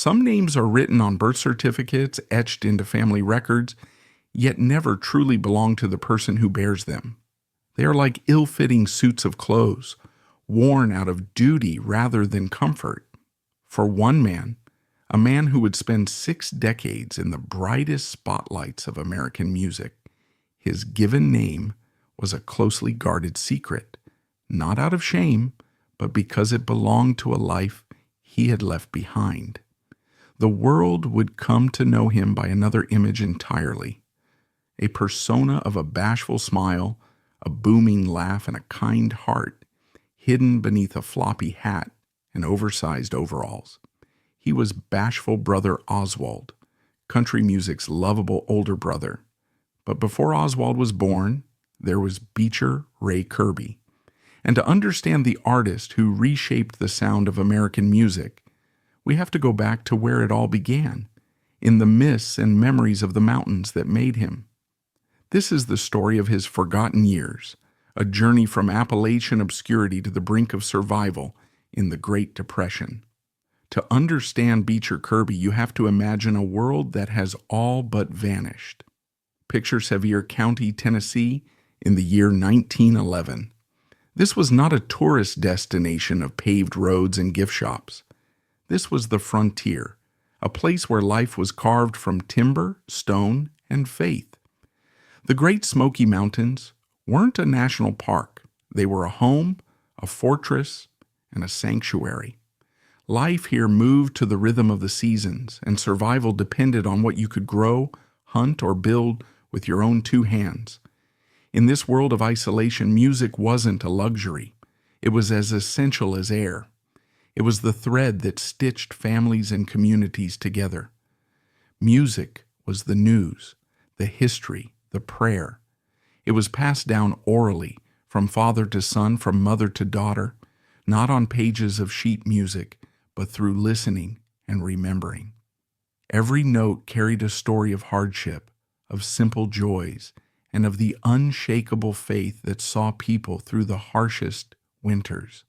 Some names are written on birth certificates, etched into family records, yet never truly belong to the person who bears them. They are like ill-fitting suits of clothes, worn out of duty rather than comfort. For one man, a man who would spend 6 decades in the brightest spotlights of American music, his given name was a closely guarded secret, not out of shame, but because it belonged to a life he had left behind. The world would come to know him by another image entirely, a persona of a bashful smile, a booming laugh, and a kind heart, hidden beneath a floppy hat and oversized overalls. He was Bashful Brother Oswald, country music's lovable older brother. But before Oswald was born, there was Beecher Ray Kirby. And to understand the artist who reshaped the sound of American music, we have to go back to where it all began, in the myths and memories of the mountains that made him. This is the story of his forgotten years, a journey from Appalachian obscurity to the brink of survival in the Great Depression. To understand Beecher Kirby, you have to imagine a world that has all but vanished. Picture Sevier County, Tennessee, in the year 1911. This was not a tourist destination of paved roads and gift shops. This was the frontier, a place where life was carved from timber, stone, and faith. The Great Smoky Mountains weren't a national park. They were a home, a fortress, and a sanctuary. Life here moved to the rhythm of the seasons, and survival depended on what you could grow, hunt, or build with your own 2 hands. In this world of isolation, music wasn't a luxury. It was as essential as air. It was the thread that stitched families and communities together. Music was the news, the history, the prayer. It was passed down orally, from father to son, from mother to daughter, not on pages of sheet music, but through listening and remembering. Every note carried a story of hardship, of simple joys, and of the unshakable faith that saw people through the harshest winters.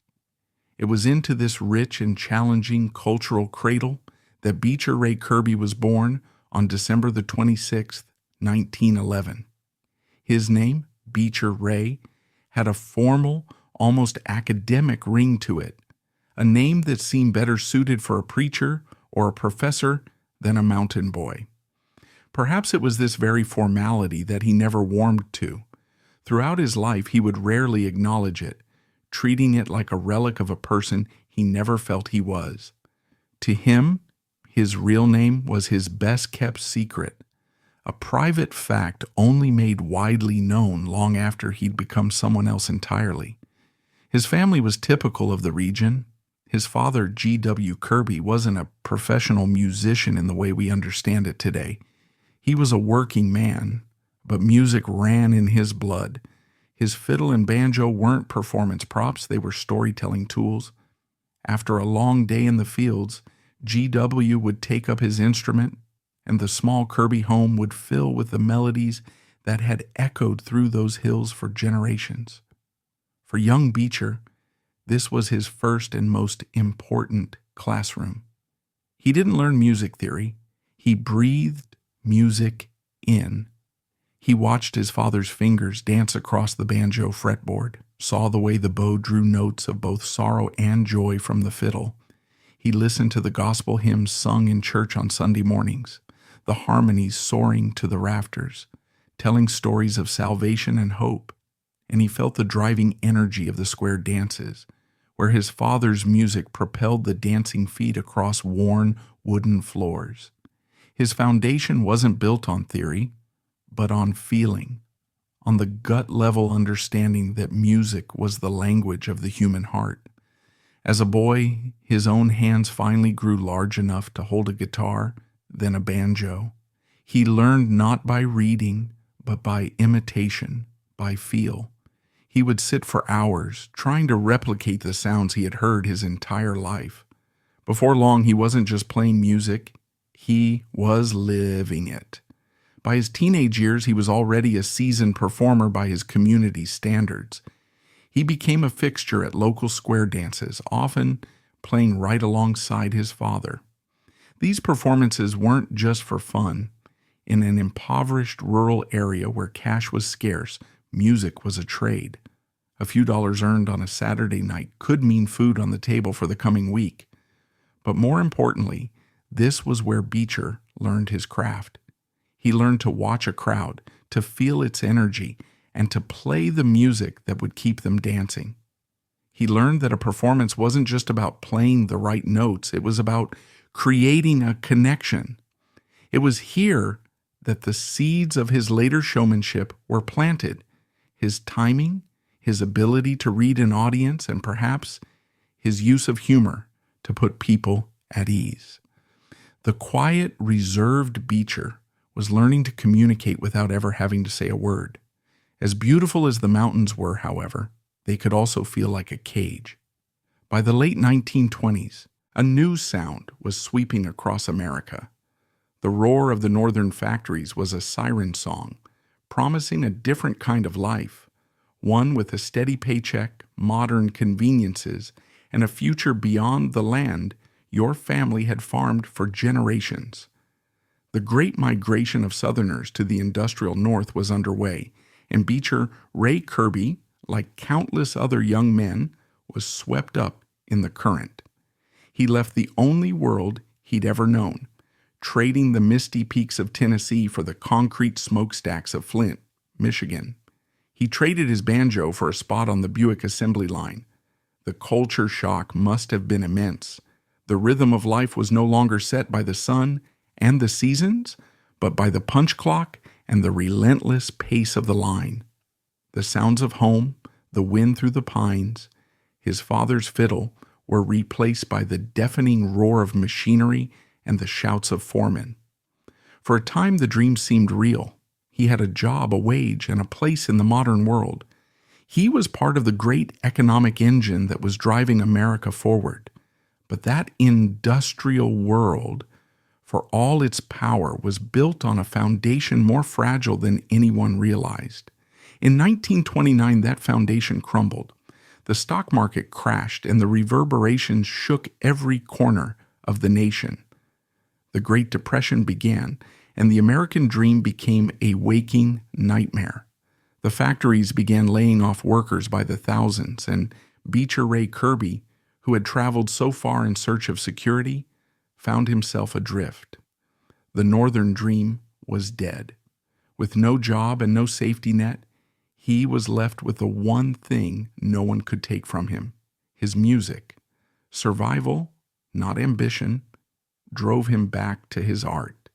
It was into this rich and challenging cultural cradle that Beecher Ray Kirby was born on December the 26th, 1911. His name, Beecher Ray, had a formal, almost academic ring to it, a name that seemed better suited for a preacher or a professor than a mountain boy. Perhaps it was this very formality that he never warmed to. Throughout his life, he would rarely acknowledge it, treating it like a relic of a person he never felt he was. To him, his real name was his best-kept secret, a private fact only made widely known long after he'd become someone else entirely. His family was typical of the region. His father, G.W. Kirby, wasn't a professional musician in the way we understand it today. He was a working man, but music ran in his blood. His fiddle and banjo weren't performance props, they were storytelling tools. After a long day in the fields, G.W. would take up his instrument, and the small Kirby home would fill with the melodies that had echoed through those hills for generations. For young Beecher, this was his first and most important classroom. He didn't learn music theory. He breathed music in. He watched his father's fingers dance across the banjo fretboard, saw the way the bow drew notes of both sorrow and joy from the fiddle. He listened to the gospel hymns sung in church on Sunday mornings, the harmonies soaring to the rafters, telling stories of salvation and hope, and he felt the driving energy of the square dances, where his father's music propelled the dancing feet across worn wooden floors. His foundation wasn't built on theory, but on feeling, on the gut-level understanding that music was the language of the human heart. As a boy, his own hands finally grew large enough to hold a guitar, then a banjo. He learned not by reading, but by imitation, by feel. He would sit for hours, trying to replicate the sounds he had heard his entire life. Before long, he wasn't just playing music, he was living it. By his teenage years, he was already a seasoned performer by his community's standards. He became a fixture at local square dances, often playing right alongside his father. These performances weren't just for fun. In an impoverished rural area where cash was scarce, music was a trade. A few dollars earned on a Saturday night could mean food on the table for the coming week. But more importantly, this was where Beecher learned his craft. He learned to watch a crowd, to feel its energy, and to play the music that would keep them dancing. He learned that a performance wasn't just about playing the right notes, it was about creating a connection. It was here that the seeds of his later showmanship were planted. His timing, his ability to read an audience, and perhaps his use of humor to put people at ease. The quiet, reserved Beecher was learning to communicate without ever having to say a word. As beautiful as the mountains were, however, they could also feel like a cage. By the late 1920s, a new sound was sweeping across America. The roar of the northern factories was a siren song, promising a different kind of life, one with a steady paycheck, modern conveniences, and a future beyond the land your family had farmed for generations. The great migration of Southerners to the industrial North was underway, and Beecher Ray Kirby, like countless other young men, was swept up in the current. He left the only world he'd ever known, trading the misty peaks of Tennessee for the concrete smokestacks of Flint, Michigan. He traded his banjo for a spot on the Buick assembly line. The culture shock must have been immense. The rhythm of life was no longer set by the sun and the seasons, but by the punch clock and the relentless pace of the line. The sounds of home, the wind through the pines, his father's fiddle were replaced by the deafening roar of machinery and the shouts of foremen. For a time the dream seemed real. He had a job, a wage, and a place in the modern world. He was part of the great economic engine that was driving America forward. But that industrial world, for all its power, was built on a foundation more fragile than anyone realized. In 1929, that foundation crumbled. The stock market crashed, and the reverberations shook every corner of the nation. The Great Depression began, and the American dream became a waking nightmare. The factories began laying off workers by the thousands, and Beecher Ray Kirby, who had traveled so far in search of security, found himself adrift. The Northern dream was dead. With no job and no safety net, he was left with the one thing no one could take from him, his music. Survival, not ambition, drove him back to his art.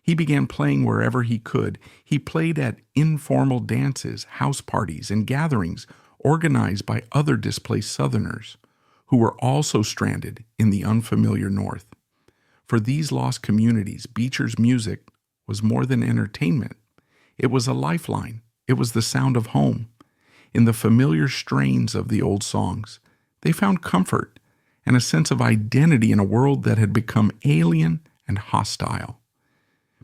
He began playing wherever he could. He played at informal dances, house parties, and gatherings organized by other displaced Southerners who were also stranded in the unfamiliar North. For these lost communities, Beecher's music was more than entertainment. It was a lifeline. It was the sound of home. In the familiar strains of the old songs, they found comfort and a sense of identity in a world that had become alien and hostile.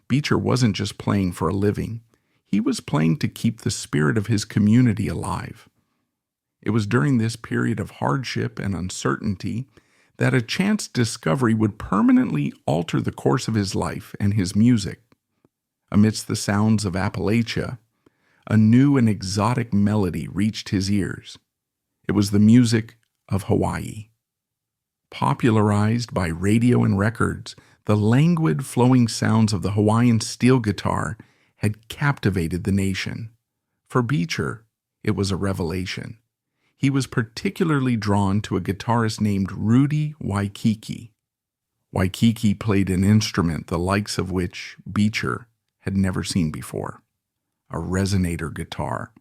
Beecher wasn't just playing for a living. He was playing to keep the spirit of his community alive. It was during this period of hardship and uncertainty that a chance discovery would permanently alter the course of his life and his music. Amidst the sounds of Appalachia, a new and exotic melody reached his ears. It was the music of Hawaii. Popularized by radio and records, the languid, flowing sounds of the Hawaiian steel guitar had captivated the nation. For Beecher, it was a revelation. He was particularly drawn to a guitarist named Rudy Waikiki. Waikiki played an instrument the likes of which Beecher had never seen before, a resonator guitar.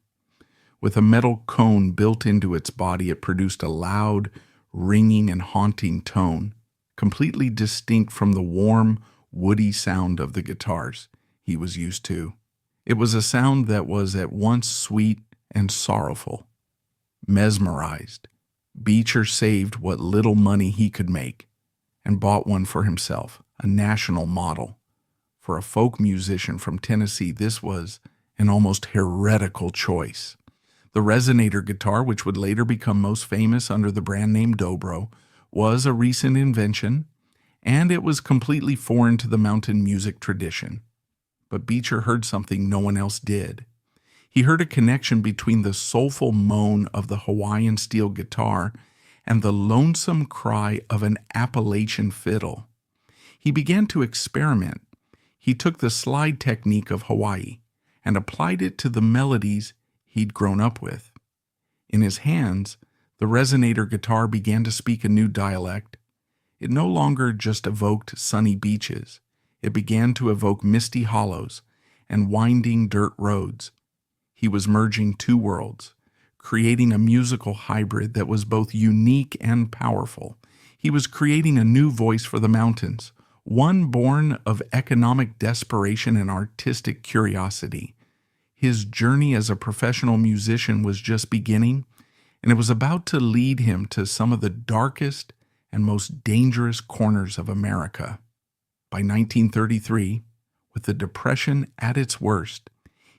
With a metal cone built into its body, it produced a loud, ringing and haunting tone, completely distinct from the warm, woody sound of the guitars he was used to. It was a sound that was at once sweet and sorrowful. Mesmerized, Beecher saved what little money he could make and bought one for himself, a national model. For a folk musician from Tennessee, this was an almost heretical choice. The resonator guitar, which would later become most famous under the brand name Dobro, was a recent invention, and it was completely foreign to the mountain music tradition. But Beecher heard something no one else did. He heard a connection between the soulful moan of the Hawaiian steel guitar and the lonesome cry of an Appalachian fiddle. He began to experiment. He took the slide technique of Hawaii and applied it to the melodies he'd grown up with. In his hands, the resonator guitar began to speak a new dialect. It no longer just evoked sunny beaches. It began to evoke misty hollows and winding dirt roads. He was merging two worlds, creating a musical hybrid that was both unique and powerful. He was creating a new voice for the mountains, one born of economic desperation and artistic curiosity. His journey as a professional musician was just beginning, and it was about to lead him to some of the darkest and most dangerous corners of America. By 1933, with the Depression at its worst,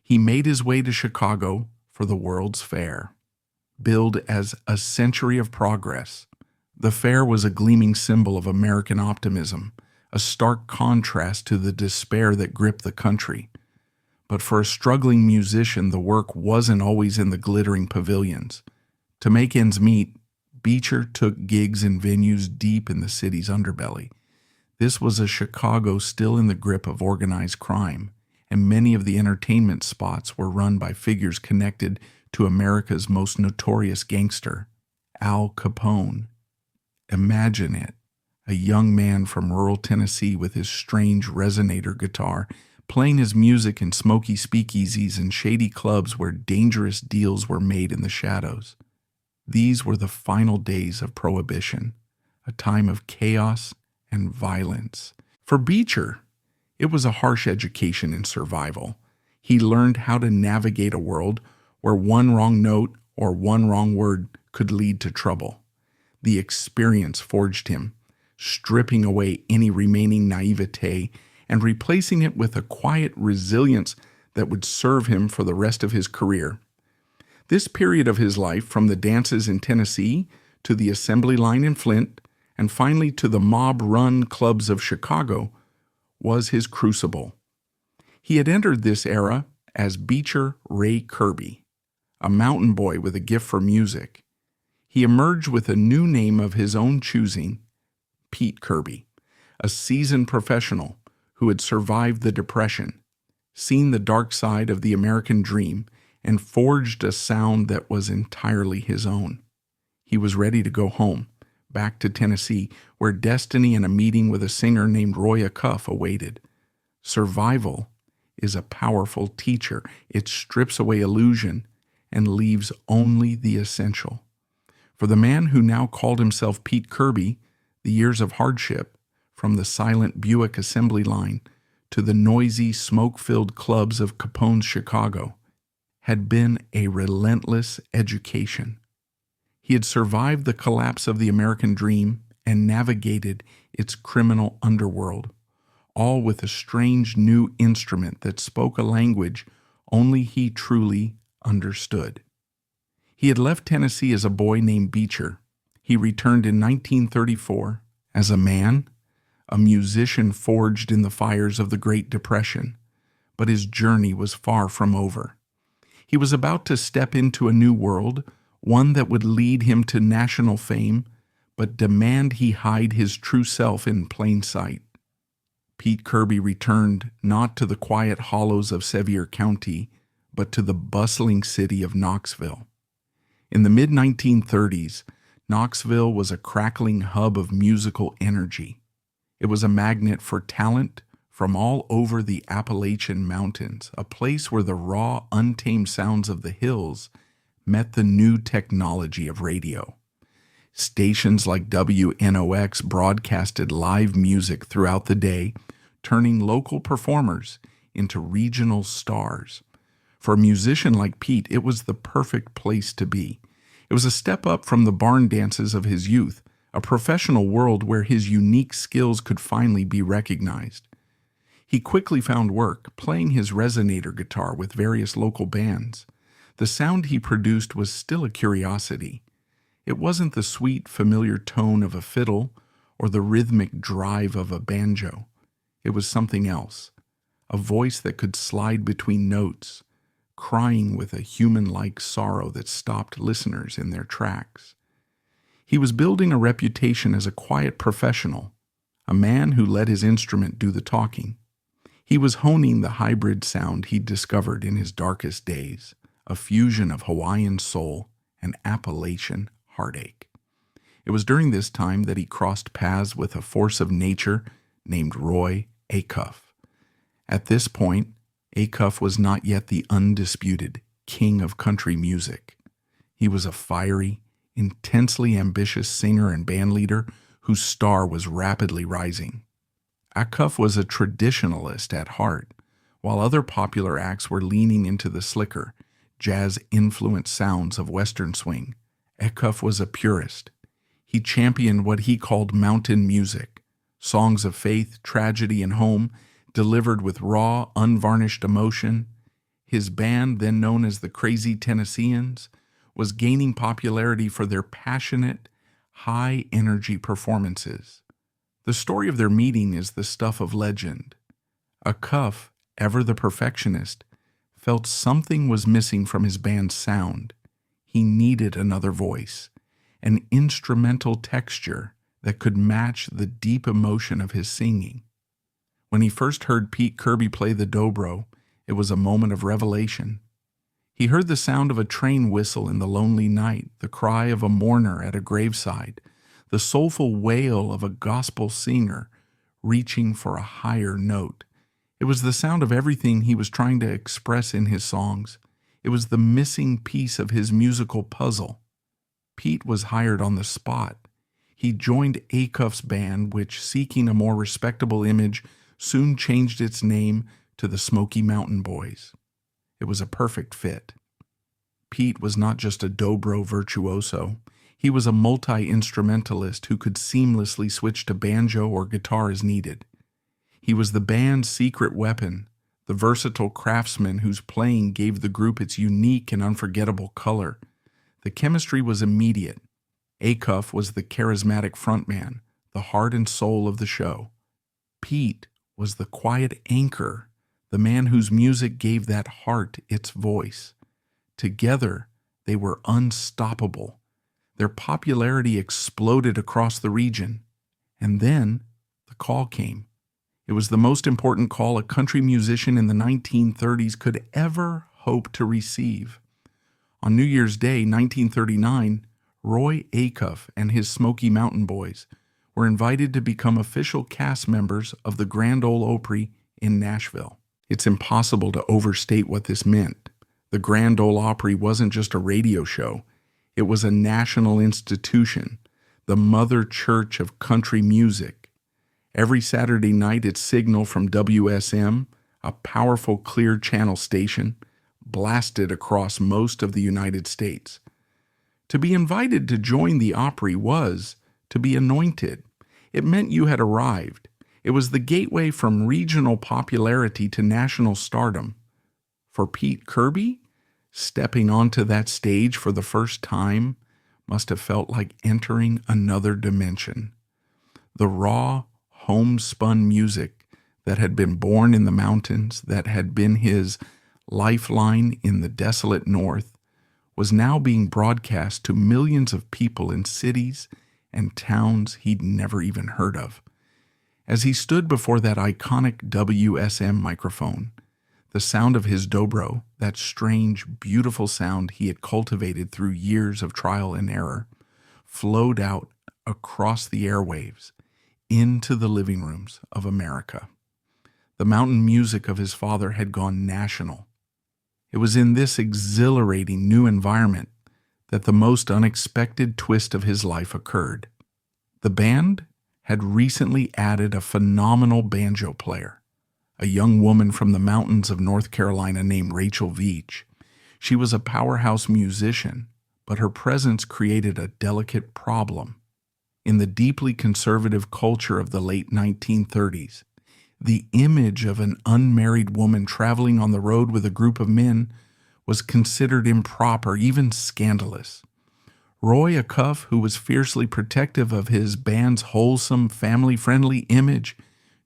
he made his way to Chicago for the World's Fair. Billed as a century of progress, the fair was a gleaming symbol of American optimism, a stark contrast to the despair that gripped the country. But for a struggling musician, the work wasn't always in the glittering pavilions. To make ends meet, Beecher took gigs in venues deep in the city's underbelly. This was a Chicago still in the grip of organized crime, and many of the entertainment spots were run by figures connected to America's most notorious gangster, Al Capone. Imagine it, a young man from rural Tennessee with his strange resonator guitar, playing his music in smoky speakeasies and shady clubs where dangerous deals were made in the shadows. These were the final days of Prohibition, a time of chaos and violence. For Beecher, it was a harsh education in survival. He learned how to navigate a world where one wrong note or one wrong word could lead to trouble. The experience forged him, stripping away any remaining naivete and replacing it with a quiet resilience that would serve him for the rest of his career. This period of his life, from the dances in Tennessee to the assembly line in Flint, and finally to the mob-run clubs of Chicago, was his crucible. He had entered this era as Beecher Ray Kirby, a mountain boy with a gift for music. He emerged with a new name of his own choosing, Pete Kirby, a seasoned professional who had survived the Depression, seen the dark side of the American dream, and forged a sound that was entirely his own. He was ready to go home, back to Tennessee, where destiny and a meeting with a singer named Roy Acuff awaited. Survival is a powerful teacher. It strips away illusion and leaves only the essential. For the man who now called himself Pete Kirby, the years of hardship, from the silent Buick assembly line to the noisy, smoke-filled clubs of Capone's Chicago, had been a relentless education. He had survived the collapse of the American dream and navigated its criminal underworld, all with a strange new instrument that spoke a language only he truly understood. He had left Tennessee as a boy named Beecher. He returned in 1934 as a man, a musician forged in the fires of the Great Depression, but his journey was far from over. He was about to step into a new world, one that would lead him to national fame, but demand he hide his true self in plain sight. Pete Kirby returned not to the quiet hollows of Sevier County, but to the bustling city of Knoxville. In the mid-1930s, Knoxville was a crackling hub of musical energy. It was a magnet for talent from all over the Appalachian Mountains, a place where the raw, untamed sounds of the hills met the new technology of radio. Stations like WNOX broadcasted live music throughout the day, turning local performers into regional stars. For a musician like Pete, it was the perfect place to be. It was a step up from the barn dances of his youth, a professional world where his unique skills could finally be recognized. He quickly found work, playing his resonator guitar with various local bands. The sound he produced was still a curiosity. It wasn't the sweet, familiar tone of a fiddle or the rhythmic drive of a banjo. It was something else, a voice that could slide between notes, crying with a human-like sorrow that stopped listeners in their tracks. He was building a reputation as a quiet professional, a man who let his instrument do the talking. He was honing the hybrid sound he'd discovered in his darkest days, a fusion of Hawaiian soul and Appalachian heartache. It was during this time that he crossed paths with a force of nature named Roy Acuff. At this point, Acuff was not yet the undisputed king of country music. He was a fiery, intensely ambitious singer and bandleader whose star was rapidly rising. Acuff was a traditionalist at heart, while other popular acts were leaning into the slicker, jazz-influenced sounds of Western swing. Acuff was a purist. He championed what he called mountain music, songs of faith, tragedy, and home, delivered with raw, unvarnished emotion. His band, then known as the Crazy Tennesseans, was gaining popularity for their passionate, high-energy performances. The story of their meeting is the stuff of legend. Acuff, ever the perfectionist, felt something was missing from his band's sound. He needed another voice, an instrumental texture that could match the deep emotion of his singing. When he first heard Pete Kirby play the dobro, it was a moment of revelation. He heard the sound of a train whistle in the lonely night, the cry of a mourner at a graveside, the soulful wail of a gospel singer reaching for a higher note. It was the sound of everything he was trying to express in his songs. It was the missing piece of his musical puzzle. Pete was hired on the spot. He joined Acuff's band, which, seeking a more respectable image, soon changed its name to the Smoky Mountain Boys. It was a perfect fit. Pete was not just a dobro virtuoso. He was a multi-instrumentalist who could seamlessly switch to banjo or guitar as needed. He was the band's secret weapon, the versatile craftsman whose playing gave the group its unique and unforgettable color. The chemistry was immediate. Acuff was the charismatic frontman, the heart and soul of the show. Pete was the quiet anchor, the man whose music gave that heart its voice. Together, they were unstoppable. Their popularity exploded across the region. And then the call came. It was the most important call a country musician in the 1930s could ever hope to receive. On New Year's Day, 1939, Roy Acuff and his Smoky Mountain Boys were invited to become official cast members of the Grand Ole Opry in Nashville. It's impossible to overstate what this meant. The Grand Ole Opry wasn't just a radio show. It was a national institution, the mother church of country music. Every Saturday night, its signal from WSM, a powerful clear channel station, blasted across most of the United States. To be invited to join the Opry was to be anointed. It meant you had arrived. It was the gateway from regional popularity to national stardom. For Pete Kirby, stepping onto that stage for the first time must have felt like entering another dimension. The raw, homespun music that had been born in the mountains, that had been his lifeline in the desolate North, was now being broadcast to millions of people in cities and towns he'd never even heard of. As he stood before that iconic WSM microphone, the sound of his dobro, that strange, beautiful sound he had cultivated through years of trial and error, flowed out across the airwaves into the living rooms of America. The mountain music of his father had gone national. It was in this exhilarating new environment that the most unexpected twist of his life occurred. The band had recently added a phenomenal banjo player, a young woman from the mountains of North Carolina named Rachel Veach. She was a powerhouse musician, but her presence created a delicate problem. In the deeply conservative culture of the late 1930s, the image of an unmarried woman traveling on the road with a group of men was considered improper, even scandalous. Roy Acuff, who was fiercely protective of his band's wholesome, family-friendly image,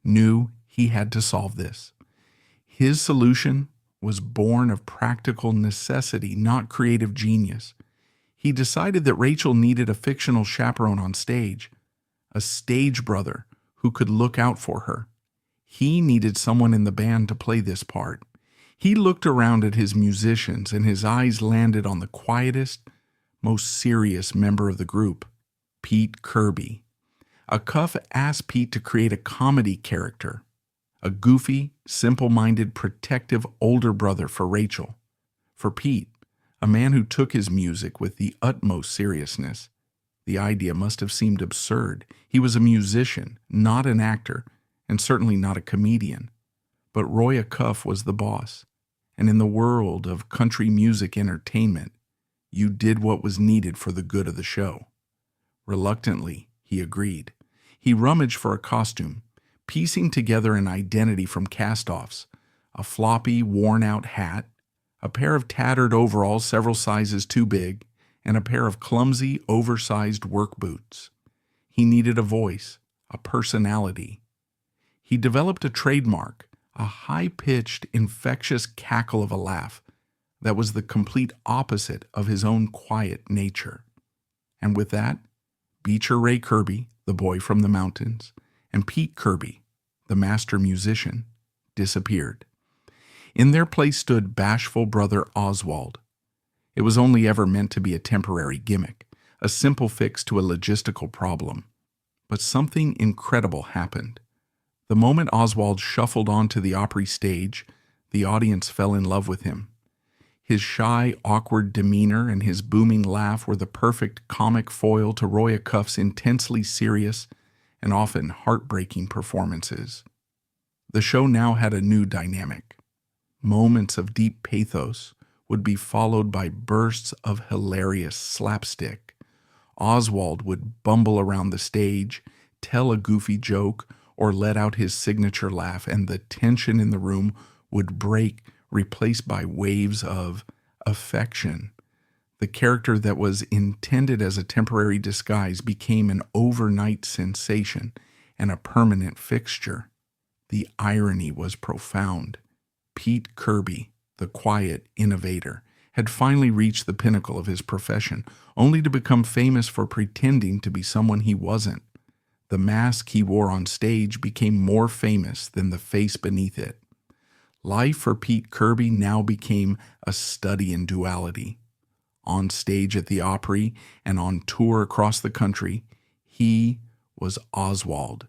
knew he had to solve this. His solution was born of practical necessity, not creative genius. He decided that Rachel needed a fictional chaperone on stage, a stage brother who could look out for her. He needed someone in the band to play this part. He looked around at his musicians, and his eyes landed on the quietest, most serious member of the group, Pete Kirby. Acuff asked Pete to create a comedy character, a goofy, simple-minded, protective older brother for Rachel. For Pete, a man who took his music with the utmost seriousness, the idea must have seemed absurd. He was a musician, not an actor, and certainly not a comedian. But Roy Acuff was the boss, and in the world of country music entertainment, you did what was needed for the good of the show. Reluctantly, he agreed. He rummaged for a costume, piecing together an identity from cast-offs, a floppy, worn-out hat, a pair of tattered overalls several sizes too big, and a pair of clumsy, oversized work boots. He needed a voice, a personality. He developed a trademark, a high-pitched, infectious cackle of a laugh that was the complete opposite of his own quiet nature. And with that, Beecher Ray Kirby, the boy from the mountains, and Pete Kirby, the master musician, disappeared. In their place stood Bashful Brother Oswald. It was only ever meant to be a temporary gimmick, a simple fix to a logistical problem. But something incredible happened. The moment Oswald shuffled onto the Opry stage, the audience fell in love with him. His shy, awkward demeanor and his booming laugh were the perfect comic foil to Roy Acuff's intensely serious and often heartbreaking performances. The show now had a new dynamic. Moments of deep pathos would be followed by bursts of hilarious slapstick. Oswald would bumble around the stage, tell a goofy joke, or let out his signature laugh, and the tension in the room would break, replaced by waves of affection. The character that was intended as a temporary disguise became an overnight sensation and a permanent fixture. The irony was profound. Pete Kirby, the quiet innovator, had finally reached the pinnacle of his profession, only to become famous for pretending to be someone he wasn't. The mask he wore on stage became more famous than the face beneath it. Life for Pete Kirby now became a study in duality. On stage at the Opry and on tour across the country, he was Oswald.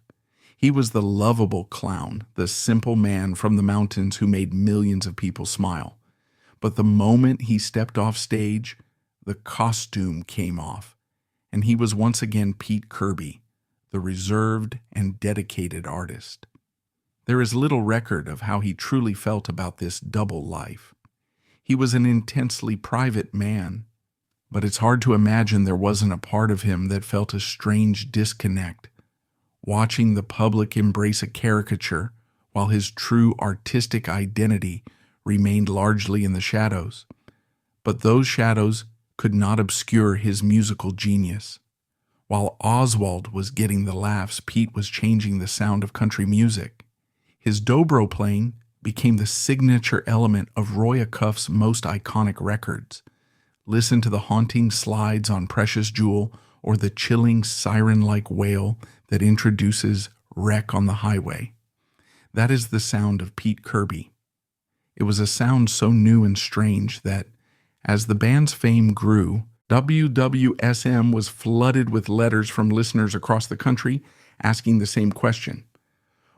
He was the lovable clown, the simple man from the mountains who made millions of people smile. But the moment he stepped off stage, the costume came off, and he was once again Pete Kirby, the reserved and dedicated artist. There is little record of how he truly felt about this double life. He was an intensely private man, but it's hard to imagine there wasn't a part of him that felt a strange disconnect, watching the public embrace a caricature while his true artistic identity remained largely in the shadows. But those shadows could not obscure his musical genius. While Oswald was getting the laughs, Pete was changing the sound of country music. His dobro playing became the signature element of Roy Acuff's most iconic records. Listen to the haunting slides on Precious Jewel or the chilling siren-like wail that introduces Wreck on the Highway. That is the sound of Pete Kirby. It was a sound so new and strange that, as the band's fame grew, WWSM was flooded with letters from listeners across the country asking the same question.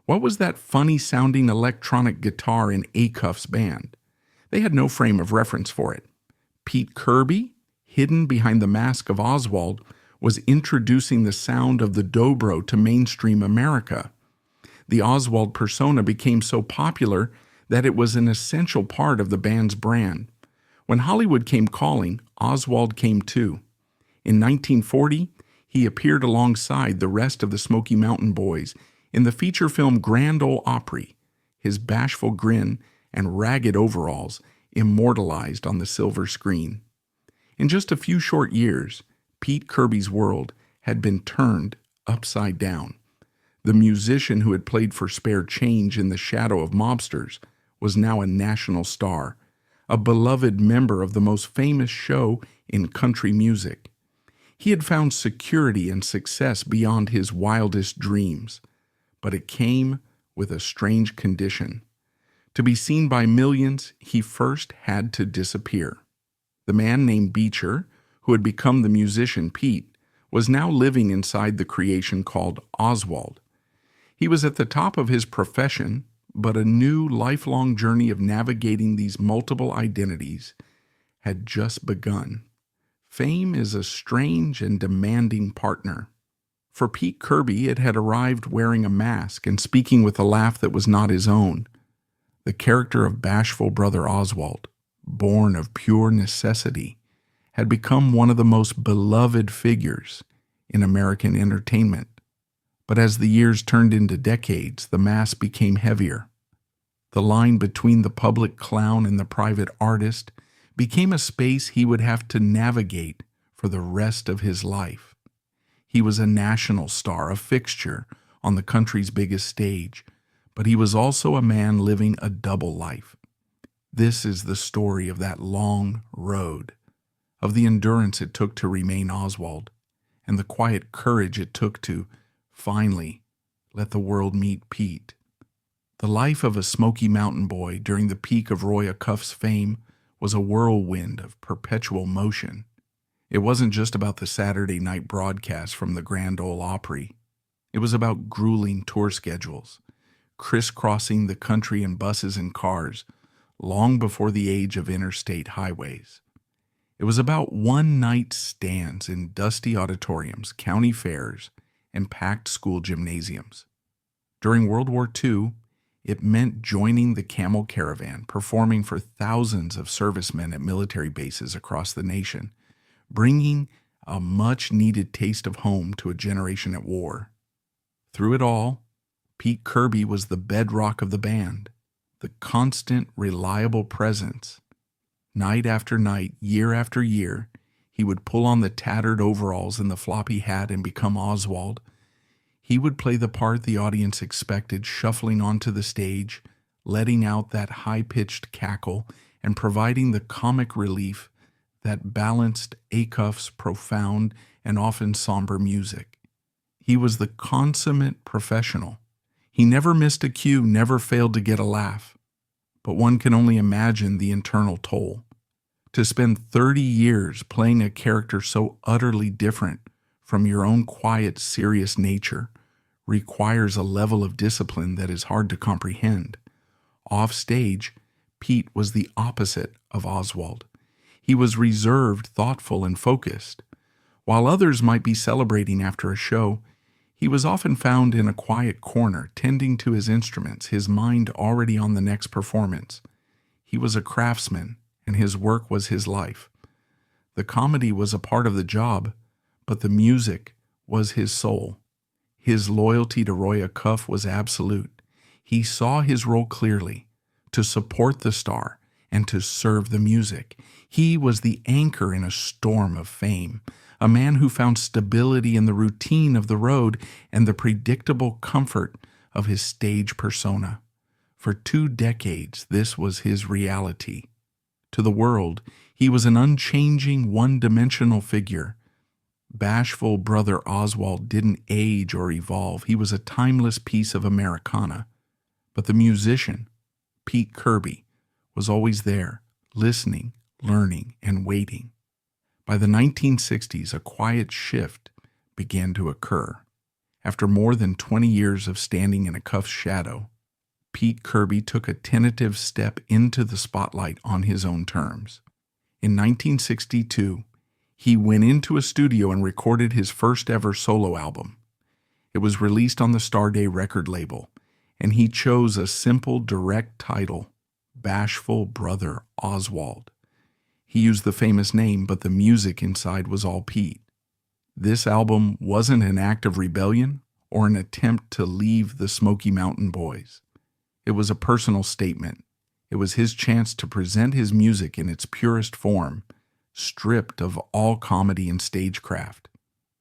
What was that funny-sounding electronic guitar in Acuff's band? They had no frame of reference for it. Pete Kirby, hidden behind the mask of Oswald, was introducing the sound of the dobro to mainstream America. The Oswald persona became so popular that it was an essential part of the band's brand. When Hollywood came calling, Oswald came too. In 1940, he appeared alongside the rest of the Smoky Mountain Boys in the feature film Grand Ole Opry, his bashful grin and ragged overalls immortalized on the silver screen. In just a few short years, Pete Kirby's world had been turned upside down. The musician who had played for spare change in the shadow of mobsters was now a national star, a beloved member of the most famous show in country music. He had found security and success beyond his wildest dreams, but it came with a strange condition. To be seen by millions, he first had to disappear. The man named Beecher, who had become the musician Pete, was now living inside the creation called Oswald. He was at the top of his profession, but a new lifelong journey of navigating these multiple identities had just begun. Fame is a strange and demanding partner. For Pete Kirby, it had arrived wearing a mask and speaking with a laugh that was not his own. The character of Bashful Brother Oswald, born of pure necessity, had become one of the most beloved figures in American entertainment. But as the years turned into decades, the mask became heavier. The line between the public clown and the private artist became a space he would have to navigate for the rest of his life. He was a national star, a fixture on the country's biggest stage, but he was also a man living a double life. This is the story of that long road, of the endurance it took to remain Oswald, and the quiet courage it took to, finally, let the world meet Pete. The life of a Smoky Mountain boy during the peak of Roy Acuff's fame was a whirlwind of perpetual motion. It wasn't just about the Saturday night broadcast from the Grand Ole Opry. It was about grueling tour schedules, crisscrossing the country in buses and cars, long before the age of interstate highways. It was about one-night stands in dusty auditoriums, county fairs, and packed school gymnasiums. During World War II, it meant joining the Camel Caravan, performing for thousands of servicemen at military bases across the nation, bringing a much-needed taste of home to a generation at war. Through it all, Pete Kirby was the bedrock of the band, the constant, reliable presence. Night after night, year after year, he would pull on the tattered overalls and the floppy hat and become Oswald. He would play the part the audience expected, shuffling onto the stage, letting out that high-pitched cackle, and providing the comic relief that balanced Acuff's profound and often somber music. He was the consummate professional. He never missed a cue, never failed to get a laugh. But one can only imagine the internal toll. To spend 30 years playing a character so utterly different from your own quiet, serious nature requires a level of discipline that is hard to comprehend. Off stage, Pete was the opposite of Oswald. He was reserved, thoughtful, and focused. While others might be celebrating after a show, he was often found in a quiet corner, tending to his instruments, his mind already on the next performance. He was a craftsman, and his work was his life. The comedy was a part of the job, but the music was his soul. His loyalty to Roy Acuff was absolute. He saw his role clearly, to support the star and to serve the music. He was the anchor in a storm of fame, a man who found stability in the routine of the road and the predictable comfort of his stage persona. For 2 decades, this was his reality. To the world, he was an unchanging, one-dimensional figure. Bashful Brother Oswald didn't age or evolve. He was a timeless piece of Americana. But the musician, Pete Kirby, was always there, listening, learning, and waiting. By the 1960s, a quiet shift began to occur. After more than 20 years of standing in Acuff's shadow, Pete Kirby took a tentative step into the spotlight on his own terms. In 1962, he went into a studio and recorded his first ever solo album. It was released on the Starday record label, and he chose a simple, direct title, Bashful Brother Oswald. He used the famous name, but the music inside was all Pete. This album wasn't an act of rebellion or an attempt to leave the Smoky Mountain Boys. It was a personal statement. It was his chance to present his music in its purest form, stripped of all comedy and stagecraft.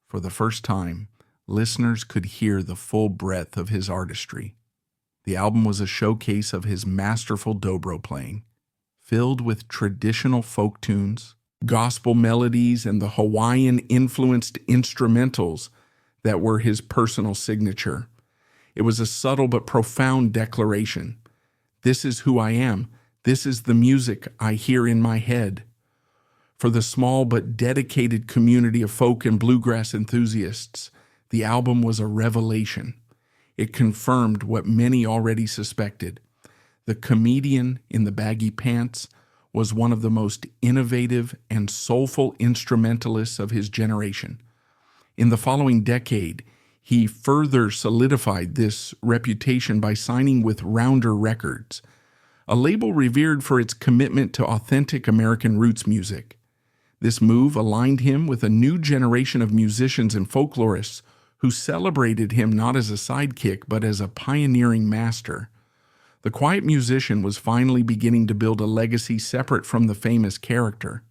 For the first time, listeners could hear the full breadth of his artistry. The album was a showcase of his masterful dobro playing, filled with traditional folk tunes, gospel melodies, and the Hawaiian-influenced instrumentals that were his personal signature. It was a subtle but profound declaration. This is who I am. This is the music I hear in my head. For the small but dedicated community of folk and bluegrass enthusiasts, the album was a revelation. It confirmed what many already suspected. The comedian in the baggy pants was one of the most innovative and soulful instrumentalists of his generation. In the following decade, he further solidified this reputation by signing with Rounder Records, a label revered for its commitment to authentic American roots music. This move aligned him with a new generation of musicians and folklorists who celebrated him not as a sidekick but as a pioneering master. The quiet musician was finally beginning to build a legacy separate from the famous character.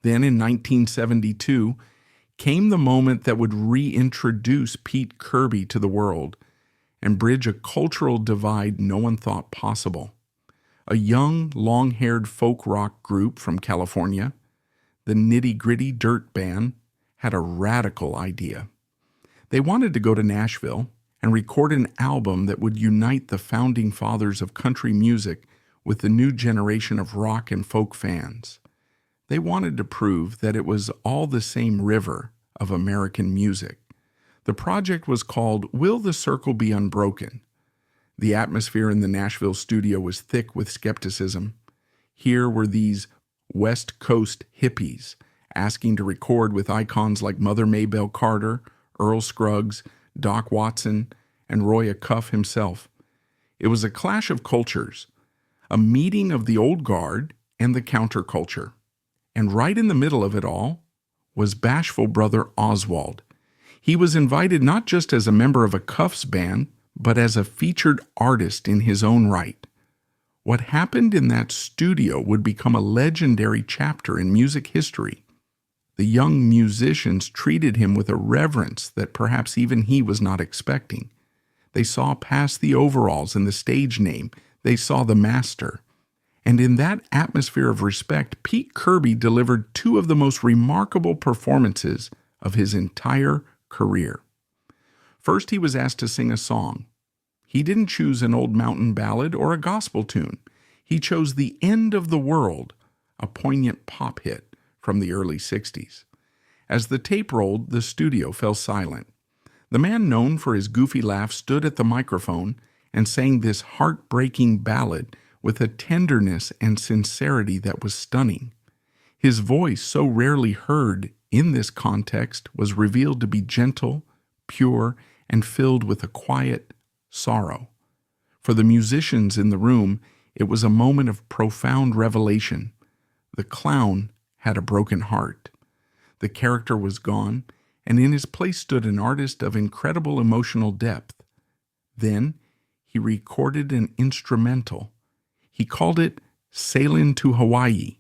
Then in 1972 came the moment that would reintroduce Pete Kirby to the world and bridge a cultural divide no one thought possible. A young, long-haired folk rock group from California, the Nitty Gritty Dirt Band, had a radical idea. They wanted to go to Nashville and record an album that would unite the founding fathers of country music with the new generation of rock and folk fans. They wanted to prove that it was all the same river of American music. The project was called Will the Circle Be Unbroken? The atmosphere in the Nashville studio was thick with skepticism. Here were these West Coast hippies asking to record with icons like Mother Maybelle Carter, Earl Scruggs, Doc Watson, and Roy Acuff himself. It was a clash of cultures, a meeting of the old guard and the counterculture. And right in the middle of it all was Bashful Brother Oswald. He was invited not just as a member of Acuff's band, but as a featured artist in his own right. What happened in that studio would become a legendary chapter in music history. The young musicians treated him with a reverence that perhaps even he was not expecting. They saw past the overalls and the stage name. They saw the master. And in that atmosphere of respect, Pete Kirby delivered two of the most remarkable performances of his entire career. First, he was asked to sing a song. He didn't choose an old mountain ballad or a gospel tune. He chose The End of the World, a poignant pop hit from the early 60s. As the tape rolled, the studio fell silent. The man known for his goofy laugh stood at the microphone and sang this heartbreaking ballad with a tenderness and sincerity that was stunning. His voice, so rarely heard in this context, was revealed to be gentle, pure, and filled with a quiet sorrow. For the musicians in the room, it was a moment of profound revelation. The clown had a broken heart. The character was gone, and in his place stood an artist of incredible emotional depth. Then he recorded an instrumental. He called it Sailin' to Hawaii.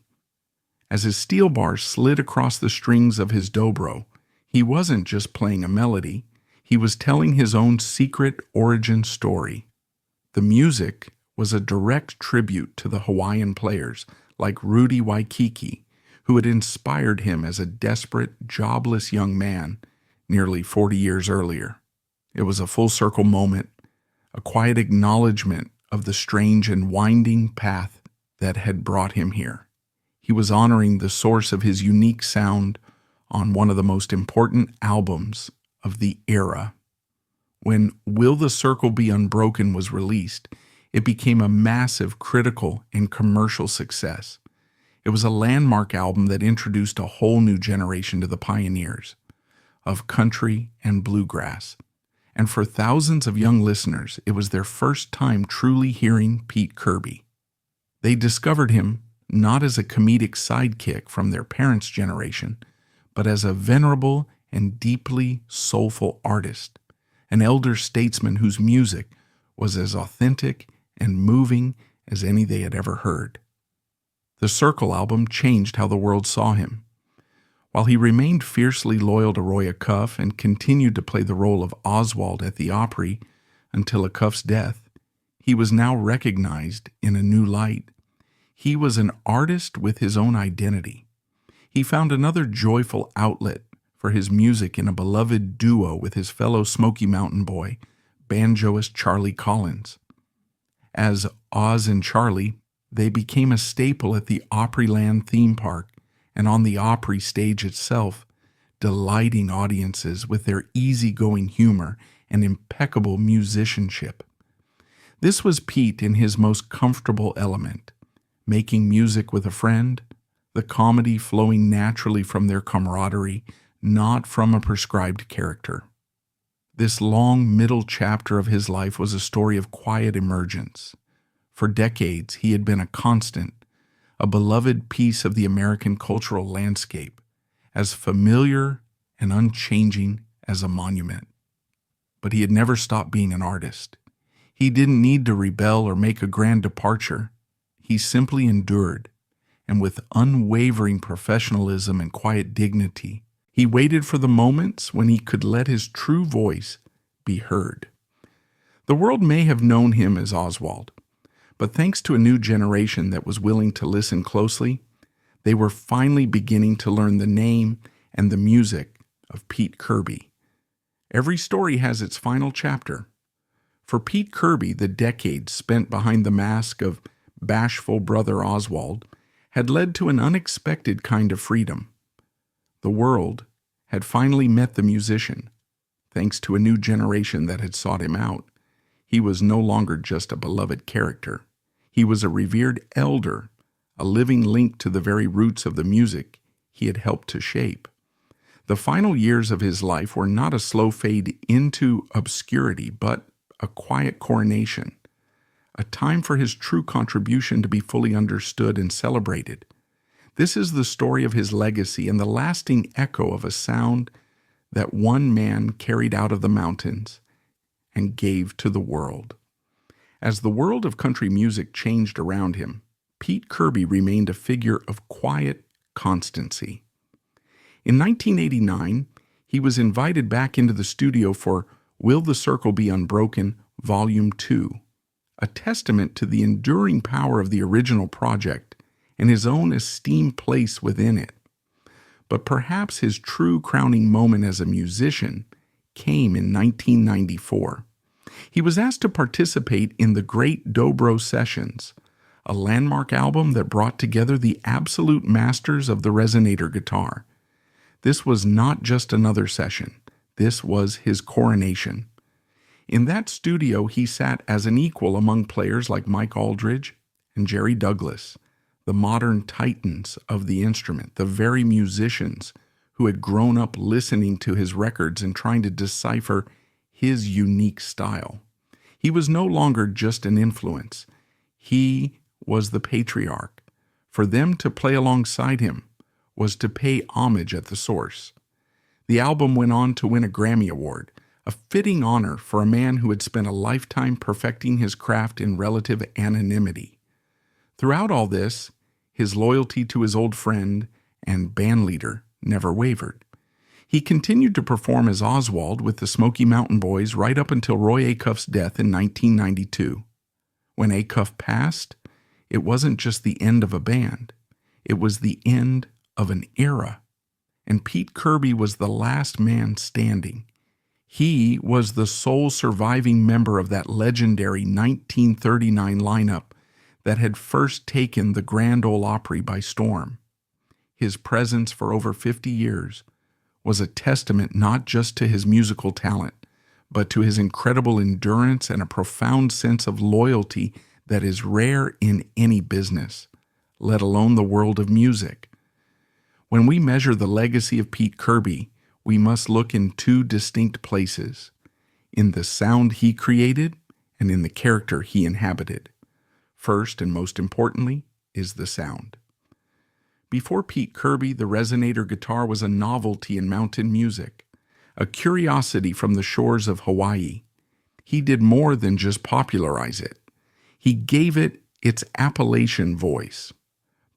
As his steel bar slid across the strings of his dobro, he wasn't just playing a melody. He was telling his own secret origin story. The music was a direct tribute to the Hawaiian players like Rudy Waikiki, who had inspired him as a desperate, jobless young man nearly 40 years earlier. It was a full-circle moment, a quiet acknowledgement of the strange and winding path that had brought him here. He was honoring the source of his unique sound on one of the most important albums of the era. When Will the Circle Be Unbroken was released, it became a massive critical and commercial success. It was a landmark album that introduced a whole new generation to the pioneers of country and bluegrass. And for thousands of young listeners, it was their first time truly hearing Pete Kirby. They discovered him not as a comedic sidekick from their parents' generation, but as a venerable and deeply soulful artist, an elder statesman whose music was as authentic and moving as any they had ever heard. The Circle album changed how the world saw him. While he remained fiercely loyal to Roy Acuff and continued to play the role of Oswald at the Opry until Acuff's death, he was now recognized in a new light. He was an artist with his own identity. He found another joyful outlet for his music in a beloved duo with his fellow Smoky Mountain boy, banjoist Charlie Collins. As Oz and Charlie, they became a staple at the Opryland theme park and on the Opry stage itself, delighting audiences with their easygoing humor and impeccable musicianship. This was Pete in his most comfortable element, making music with a friend, the comedy flowing naturally from their camaraderie, not from a prescribed character. This long middle chapter of his life was a story of quiet emergence. For decades, he had been a constant, a beloved piece of the American cultural landscape, as familiar and unchanging as a monument. But he had never stopped being an artist. He didn't need to rebel or make a grand departure. He simply endured, and with unwavering professionalism and quiet dignity, he waited for the moments when he could let his true voice be heard. The world may have known him as Oswald, but thanks to a new generation that was willing to listen closely, they were finally beginning to learn the name and the music of Pete Kirby. Every story has its final chapter. For Pete Kirby, the decades spent behind the mask of Bashful Brother Oswald had led to an unexpected kind of freedom. The world had finally met the musician, thanks to a new generation that had sought him out. He was no longer just a beloved character. He was a revered elder, a living link to the very roots of the music he had helped to shape. The final years of his life were not a slow fade into obscurity, but a quiet coronation, a time for his true contribution to be fully understood and celebrated. This is the story of his legacy and the lasting echo of a sound that one man carried out of the mountains and gave to the world. As the world of country music changed around him, Pete Kirby remained a figure of quiet constancy. In 1989, he was invited back into the studio for Will the Circle Be Unbroken, Volume 2, a testament to the enduring power of the original project and his own esteemed place within it. But perhaps his true crowning moment as a musician came in 1994. He was asked to participate in the Great Dobro Sessions, a landmark album that brought together the absolute masters of the resonator guitar. This was not just another session. This was his coronation. In that studio, he sat as an equal among players like Mike Aldridge and Jerry Douglas, the modern titans of the instrument, the very musicians who had grown up listening to his records and trying to decipher his unique style. He was no longer just an influence. He was the patriarch. For them to play alongside him was to pay homage at the source. The album went on to win a Grammy Award, a fitting honor for a man who had spent a lifetime perfecting his craft in relative anonymity. Throughout all this, his loyalty to his old friend and bandleader never wavered. He continued to perform as Oswald with the Smoky Mountain Boys right up until Roy Acuff's death in 1992. When Acuff passed, it wasn't just the end of a band. It was the end of an era. And Pete Kirby was the last man standing. He was the sole surviving member of that legendary 1939 lineup that had first taken the Grand Ole Opry by storm. His presence for over 50 years was a testament not just to his musical talent, but to his incredible endurance and a profound sense of loyalty that is rare in any business, let alone the world of music. When we measure the legacy of Pete Kirby, we must look in two distinct places, in the sound he created and in the character he inhabited. First and most importantly is the sound. Before Pete Kirby, the resonator guitar was a novelty in mountain music, a curiosity from the shores of Hawaii. He did more than just popularize it. He gave it its Appalachian voice.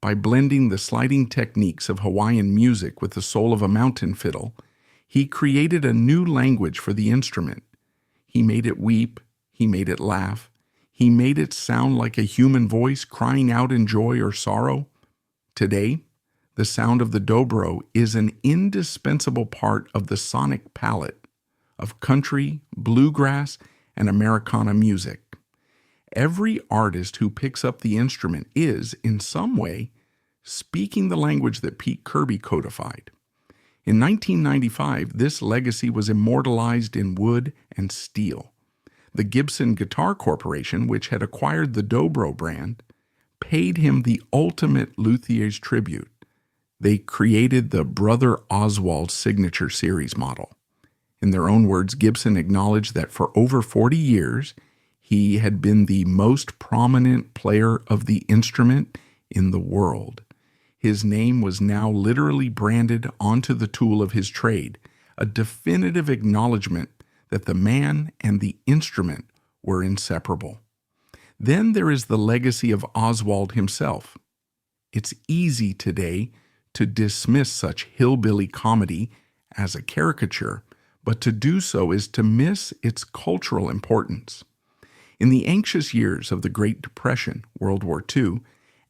By blending the sliding techniques of Hawaiian music with the soul of a mountain fiddle, he created a new language for the instrument. He made it weep, he made it laugh, he made it sound like a human voice crying out in joy or sorrow. Today, the sound of the dobro is an indispensable part of the sonic palette of country, bluegrass, and Americana music. Every artist who picks up the instrument is, in some way, speaking the language that Pete Kirby codified. In 1995, this legacy was immortalized in wood and steel. The Gibson Guitar Corporation, which had acquired the Dobro brand, paid him the ultimate luthier's tribute. They created the Brother Oswald signature series model. In their own words, Gibson acknowledged that for over 40 years, he had been the most prominent player of the instrument in the world. His name was now literally branded onto the tool of his trade, a definitive acknowledgement that the man and the instrument were inseparable. Then there is the legacy of Oswald himself. It's easy today to dismiss such hillbilly comedy as a caricature, but to do so is to miss its cultural importance. In the anxious years of the Great Depression, World War II,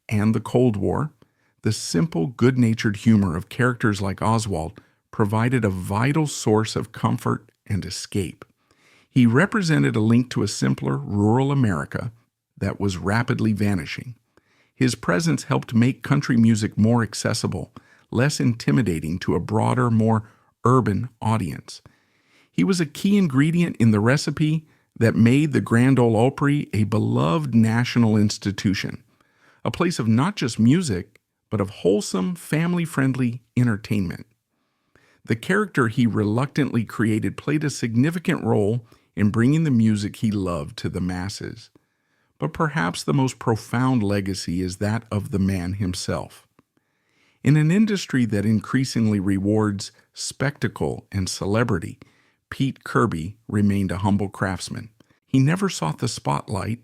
and the Cold War, the simple, good-natured humor of characters like Oswald provided a vital source of comfort and escape. He represented a link to a simpler, rural America that was rapidly vanishing. His presence helped make country music more accessible, less intimidating to a broader, more urban audience. He was a key ingredient in the recipe that made the Grand Ole Opry a beloved national institution, a place of not just music, but of wholesome, family-friendly entertainment. The character he reluctantly created played a significant role in bringing the music he loved to the masses. But perhaps the most profound legacy is that of the man himself. In an industry that increasingly rewards spectacle and celebrity, Pete Kirby remained a humble craftsman. He never sought the spotlight.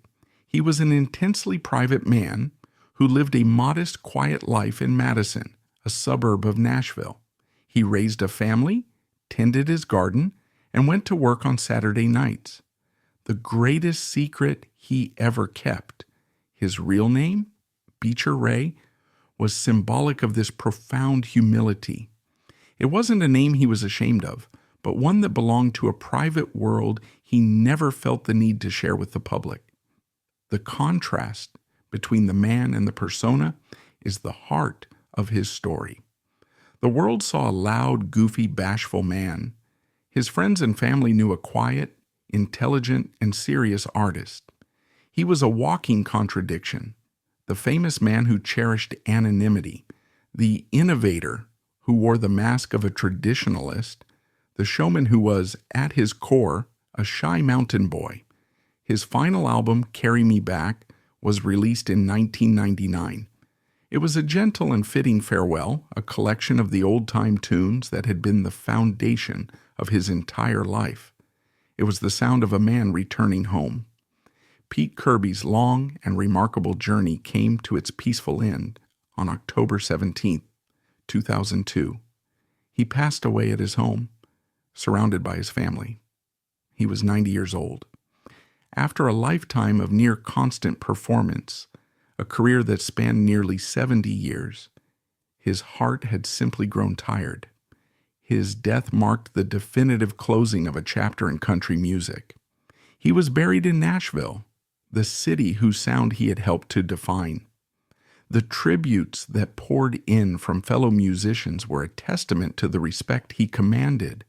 He was an intensely private man who lived a modest, quiet life in Madison, a suburb of Nashville. He raised a family, tended his garden, and went to work on Saturday nights. The greatest secret he ever kept, his real name, Beecher Ray, was symbolic of this profound humility. It wasn't a name he was ashamed of, but one that belonged to a private world he never felt the need to share with the public. The contrast between the man and the persona is the heart of his story. The world saw a loud, goofy, bashful man. His friends and family knew a quiet, intelligent, and serious artist. He was a walking contradiction, the famous man who cherished anonymity, the innovator who wore the mask of a traditionalist, the showman who was, at his core, a shy mountain boy. His final album, Carry Me Back, was released in 1999. It was a gentle and fitting farewell, a collection of the old-time tunes that had been the foundation of his entire life. It was the sound of a man returning home. Pete Kirby's long and remarkable journey came to its peaceful end on October 17, 2002. He passed away at his home, surrounded by his family. He was 90 years old. After a lifetime of near constant performance, a career that spanned nearly 70 years, his heart had simply grown tired. His death marked the definitive closing of a chapter in country music. He was buried in Nashville, the city whose sound he had helped to define. The tributes that poured in from fellow musicians were a testament to the respect he commanded.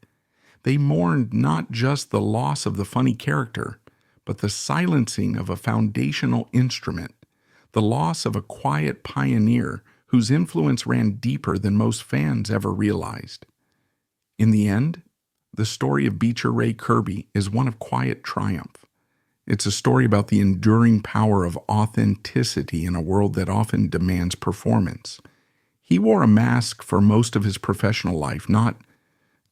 They mourned not just the loss of the funny character, but the silencing of a foundational instrument, the loss of a quiet pioneer whose influence ran deeper than most fans ever realized. In the end, the story of Beecher Ray Kirby is one of quiet triumph. It's a story about the enduring power of authenticity in a world that often demands performance. He wore a mask for most of his professional life, not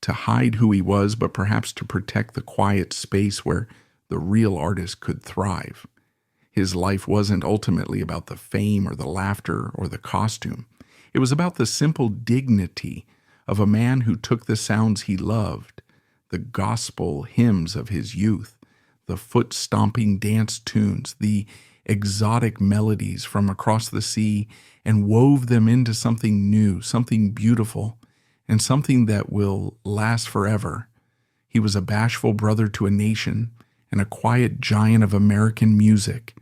to hide who he was, but perhaps to protect the quiet space where the real artist could thrive. His life wasn't ultimately about the fame or the laughter or the costume. It was about the simple dignity of a man who took the sounds he loved, the gospel hymns of his youth, the foot-stomping dance tunes, the exotic melodies from across the sea, and wove them into something new, something beautiful, and something that will last forever. He was a bashful brother to a nation and a quiet giant of American music,